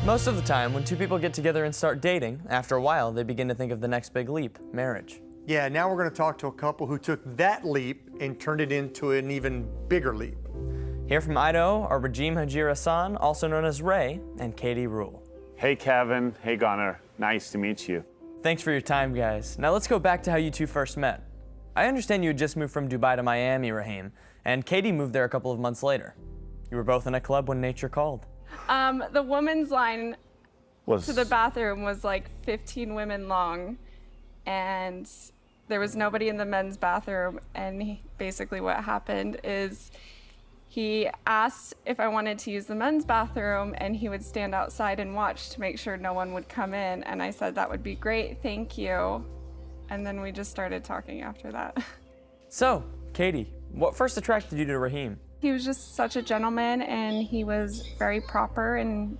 Most of the time, when two people get together and start dating, after a while, they begin to think of the next big leap, marriage. Yeah, now we're going to talk to a couple who took that leap and turned it into an even bigger leap. Here from Idaho are Rahim Hajir-Hassan, also known as Ray, and Katie Rule. Hey, Kevin. Hey, Gunnar. Nice to meet you. Thanks for your time, guys. Now let's go back to how you two first met. I understand you had just moved from Dubai to Miami, Rahim, and Katie moved there a couple of months later. You were both in a club when nature called. The women's line to the bathroom was like 15 women long, and there was nobody in the men's bathroom. And basically what happened is he asked if I wanted to use the men's bathroom, and he would stand outside and watch to make sure no one would come in. And I said, that would be great, thank you. And then we just started talking after that. So, Katie, what first attracted you to Rahim? He was just such a gentleman, and he was very proper and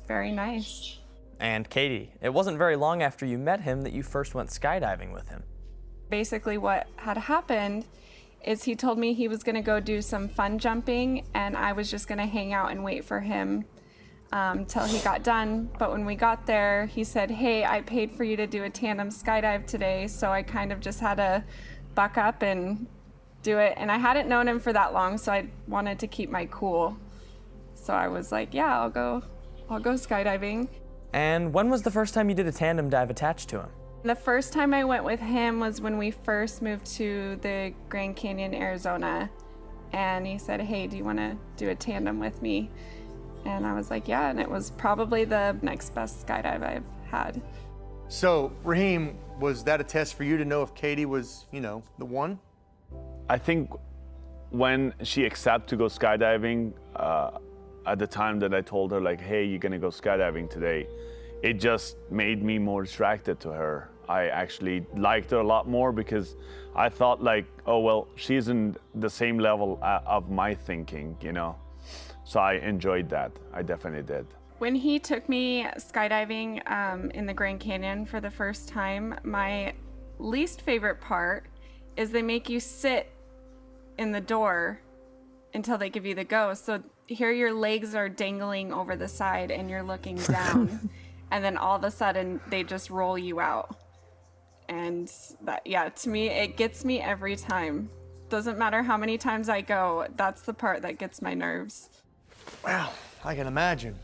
very nice. And Katie, it wasn't very long after you met him that you first went skydiving with him. Basically what had happened is he told me he was gonna go do some fun jumping, and I was just gonna hang out and wait for him till he got done. But when we got there, he said, hey, I paid for you to do a tandem skydive today, so I kind of just had to buck up and do it. And I hadn't known him for that long, so I wanted to keep my cool. So I was like, yeah, I'll go skydiving. And when was the first time you did a tandem dive attached to him? The first time I went with him was when we first moved to the Grand Canyon, Arizona. And he said, hey, do you want to do a tandem with me? And I was like, yeah, and it was probably the next best skydive I've had. So, Rahim, was that a test for you to know if Katie was, the one? I think when she accepted to go skydiving, at the time that I told her, like, hey, you're gonna go skydiving today, it just made me more attracted to her. I actually liked her a lot more because I thought like, oh, well, she's in the same level of my thinking, So I enjoyed that. I definitely did. When he took me skydiving in the Grand Canyon for the first time, my least favorite part is they make you sit in the door until they give you the go. So here your legs are dangling over the side and you're looking down, and then all of a sudden they just roll you out. And that, yeah, to me, it gets me every time. Doesn't matter how many times I go, that's the part that gets my nerves. Wow, I can imagine.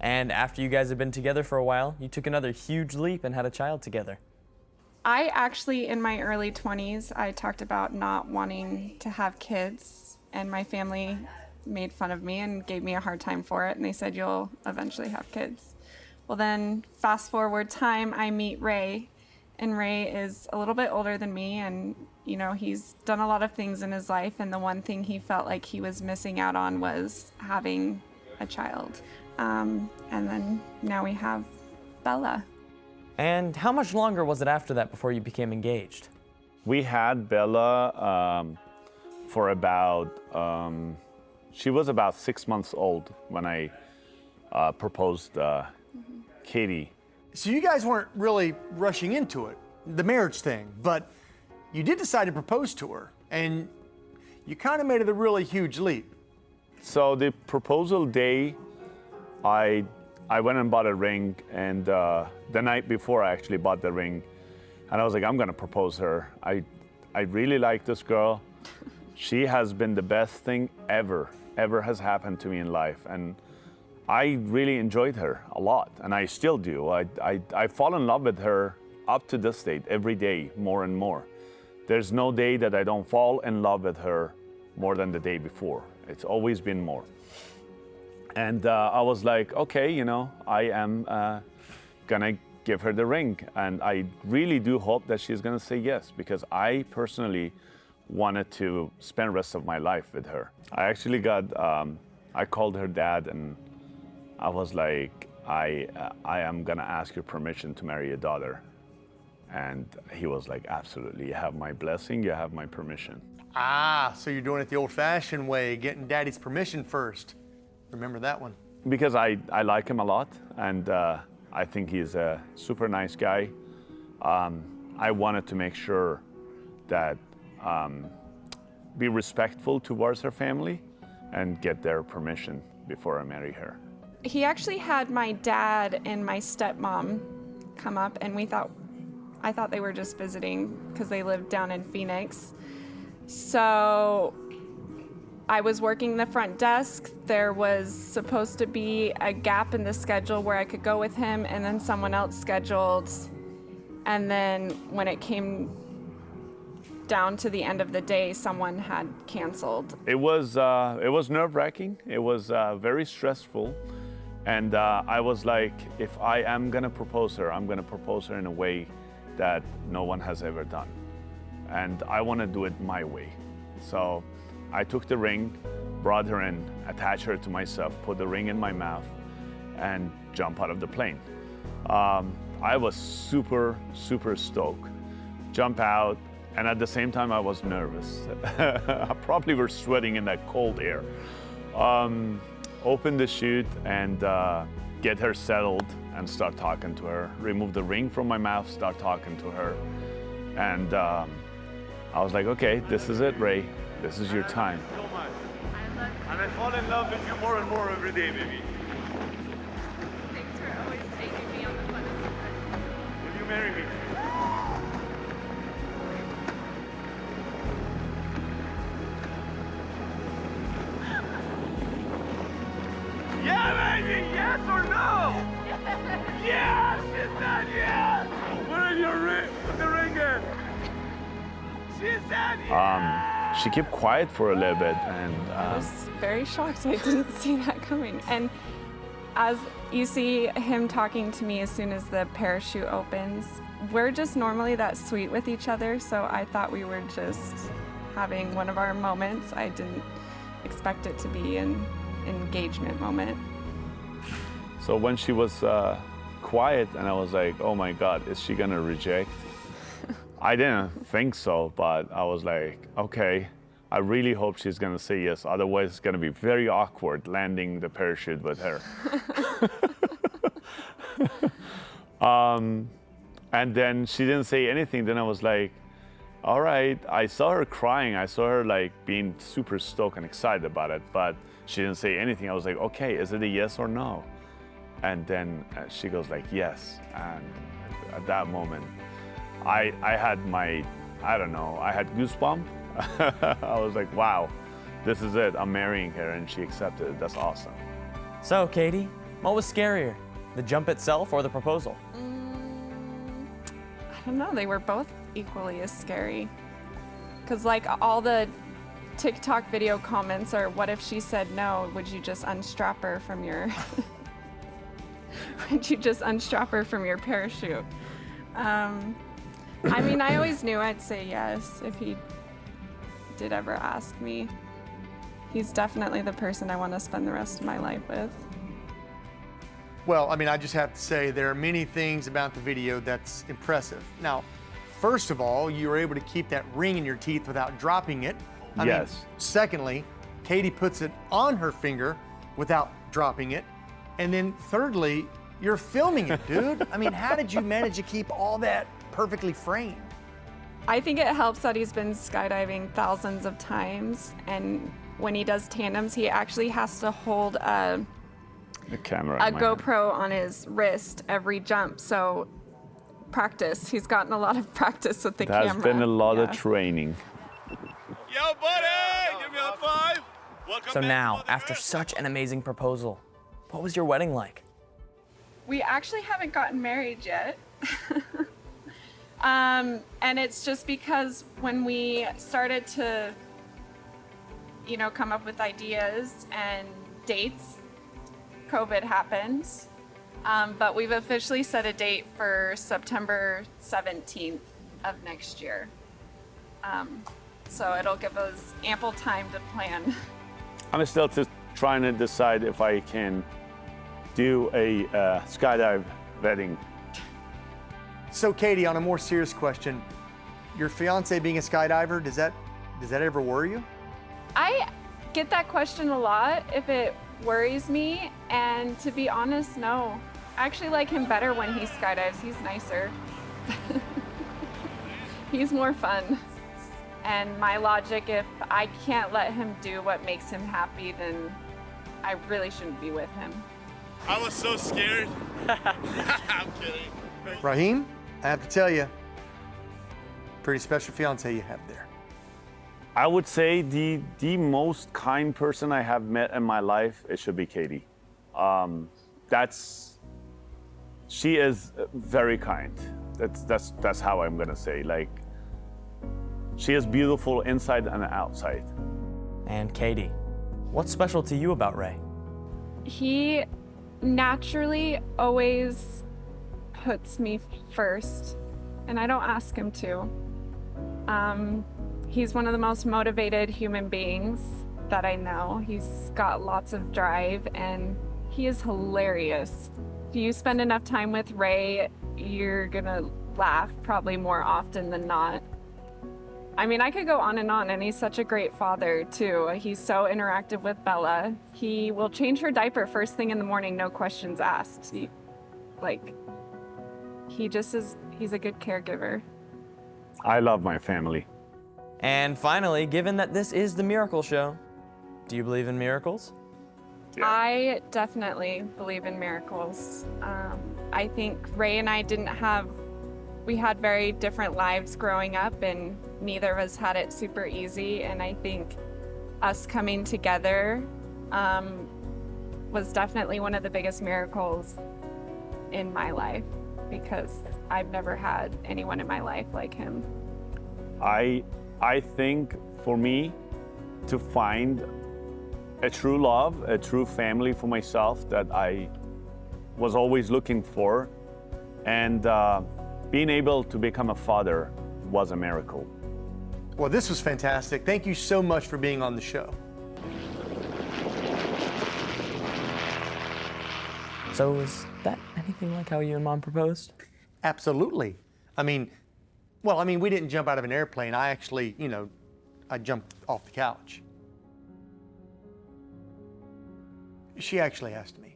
And after you guys had been together for a while, you took another huge leap and had a child together. I actually, in my early 20s, I talked about not wanting to have kids, and my family made fun of me and gave me a hard time for it, and they said, you'll eventually have kids. Well then, fast forward time, I meet Ray, and Ray is a little bit older than me, and he's done a lot of things in his life, and the one thing he felt like he was missing out on was having a child. And then now we have Bella. And how much longer was it after that before you became engaged? We had Bella for about, she was about 6 months old when I proposed Katie. So you guys weren't really rushing into it, the marriage thing, but you did decide to propose to her, and you kind of made it a really huge leap. So the proposal day, I went and bought a ring, and the night before I actually bought the ring, and I was like, I'm gonna propose her. I really like this girl. She has been the best thing ever has happened to me in life, and I really enjoyed her a lot, and I still do. I fall in love with her up to this date, every day, more and more. There's no day that I don't fall in love with her more than the day before. It's always been more. And I was like, okay, I am gonna give her the ring. And I really do hope that she's gonna say yes, because I personally wanted to spend the rest of my life with her. I actually I called her dad, and I was like, I am gonna ask your permission to marry your daughter. And he was like, absolutely, you have my blessing, you have my permission. Ah, so you're doing it the old-fashioned way, getting daddy's permission first. Remember that one. Because I like him a lot, and I think he's a super nice guy. I wanted to make sure that be respectful towards her family and get their permission before I marry her. he actually had my dad and my stepmom come up, and I thought they were just visiting because they lived down in Phoenix. So I was working the front desk. There was supposed to be a gap in the schedule where I could go with him, and then someone else scheduled. And then when it came down to the end of the day, someone had canceled. It was nerve-wracking. It was very stressful. And I was like, if I am gonna propose her, I'm gonna propose her in a way that no one has ever done. And I wanna do it my way. So I took the ring, brought her in, attached her to myself, put the ring in my mouth, and jump out of the plane. I was super, super stoked. Jump out, and at the same time I was nervous. I probably was sweating in that cold air. Open the chute and get her settled and start talking to her. Remove the ring from my mouth, start talking to her. And I was like, okay, this is it, Ray. This is your time. So much. And I fall in love with you more and more every day, baby. Thanks for always taking me on the funnest ride. Will you marry me? Yeah, baby! Yes or no? Yes! She said yes! Where is your ring? Put the ring in. She said yes! She kept quiet for a little bit, and I was very shocked. I didn't see that coming. And as you see him talking to me as soon as the parachute opens, we're just normally that sweet with each other, so I thought we were just having one of our moments. I didn't expect it to be an engagement moment. so when she was quiet, and I was like, oh my God, is she gonna reject? I didn't think so, but I was like, okay, I really hope she's gonna say yes. Otherwise, it's gonna be very awkward landing the parachute with her. And then she didn't say anything. Then I was like, all right. I saw her crying. I saw her like being super stoked and excited about it, but she didn't say anything. I was like, okay, is it a yes or no? And then she goes like, yes. And at that moment, I had I had goosebumps. I was like, wow, this is it. I'm marrying her, and she accepted it. That's awesome. So, Katie, what was scarier, the jump itself or the proposal? I don't know, they were both equally as scary. Because like all the TikTok video comments are, what if she said no? Would you just unstrap her from your would you just unstrap her from your parachute? I mean, I always knew I'd say yes if he did ever ask me. He's definitely the person I want to spend the rest of my life with. Well, I mean, I just have to say there are many things about the video that's impressive. Now, first of all, you were able to keep that ring in your teeth without dropping it. I mean, secondly, Katie puts it on her finger without dropping it. And then thirdly, you're filming it, dude. I mean, how did you manage to keep all that perfectly framed? I think it helps that he's been skydiving thousands of times, and when he does tandems, he actually has to hold a GoPro on his wrist every jump. So practice. He's gotten a lot of practice with the camera. There's been a lot of training. Yo, buddy! Give me a five! Welcome So back, now, Mother after Earth. such an amazing proposal, what was your wedding like? We actually haven't gotten married yet. And it's just because when we started to, come up with ideas and dates, COVID happened. But we've officially set a date for September 17th of next year. So it'll give us ample time to plan. I'm still trying to decide if I can do a skydive wedding. So Katie, on a more serious question, your fiance being a skydiver, does that ever worry you? I get that question a lot, if it worries me, and to be honest, no. I actually like him better when he skydives. He's nicer. He's more fun. And my logic, if I can't let him do what makes him happy, then I really shouldn't be with him. I was so scared. I'm kidding. Rahim, I have to tell you, pretty special fiance you have there. I would say the most kind person I have met in my life, it should be Katie. She is very kind. That's how I'm gonna say. Like, she is beautiful inside and outside. And Katie, what's special to you about Ray? He naturally always puts me first, and I don't ask him to. He's one of the most motivated human beings that I know. He's got lots of drive, and he is hilarious. If you spend enough time with Ray, you're gonna laugh probably more often than not. I mean, I could go on, and he's such a great father, too. He's so interactive with Bella. He will change her diaper first thing in the morning, no questions asked. He's a good caregiver. I love my family. And finally, given that this is the Miracle Show, do you believe in miracles? Yeah. I definitely believe in miracles. I think Ray and I we had very different lives growing up, and neither of us had it super easy. And I think us coming together was definitely one of the biggest miracles in my life, because I've never had anyone in my life like him. I think for me to find a true love, a true family for myself that I was always looking for, and being able to become a father was a miracle. Well, this was fantastic. Thank you so much for being on the show. So is that anything like how you and Mom proposed? Absolutely. I mean, we didn't jump out of an airplane. I actually, I jumped off the couch. She actually asked me.